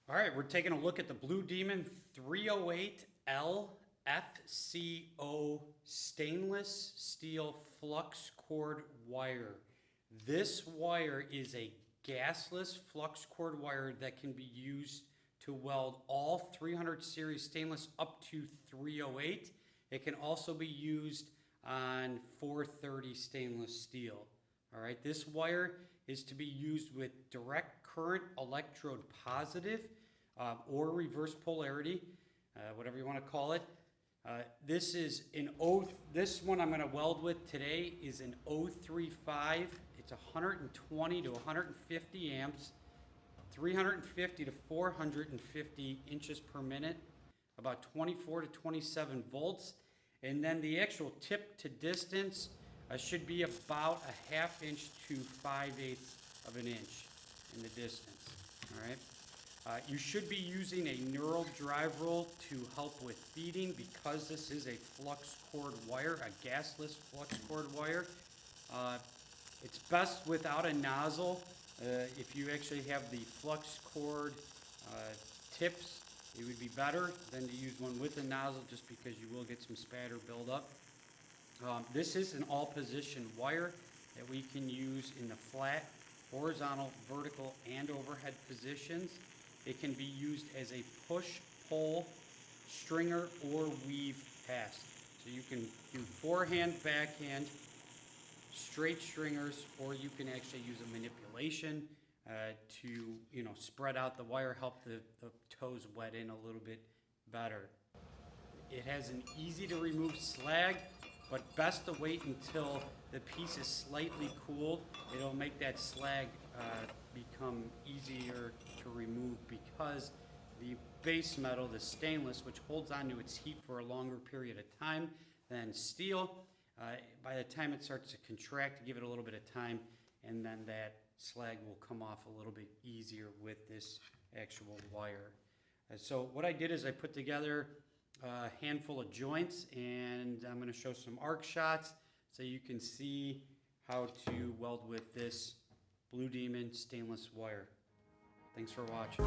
All right, we're taking a look at the Blue Demon 308LFC-0 stainless steel flux cord wire. This wire is a gasless flux cord wire that can be used to weld all 300 series stainless up to 308. It can also be used on 430 stainless steel. All right, this wire is to be used with direct current electrode positive or reverse polarity, whatever you want to call it. This one I'm going to weld with today is an 035. It's 120 to 150 amps, 350 to 450 inches per minute, about 24 to 27 volts. And then the actual tip to distance should be about a ½ inch to 5/8 of an inch in the distance. All right. You should be using a knurled drive roll to help with feeding because this is a flux cord wire, a gasless flux cord wire. It's best without a nozzle. If you actually have the flux cord tips, it would be better than to use one with a nozzle just because you will get some spatter build up. This is an all position wire that we can use in the flat, horizontal, vertical, and overhead positions. It can be used as a push, pull, stringer, or weave pass. So you can do forehand, backhand, straight stringers, or you can actually use a manipulation to spread out the wire, help the toes wet in a little bit better. It has an easy to remove slag, but best to wait until the piece is slightly cooled. It'll make that slag become easier to remove because the base metal, the stainless, which holds on to its heat for a longer period of time than steel, by the time it starts to contract, give it a little bit of time, and then that slag will come off a little bit easier with this actual wire. So what I did is I put together a handful of joints, and I'm going to show some arc shots so you can see how to weld with this Blue Demon stainless wire. Thanks for watching.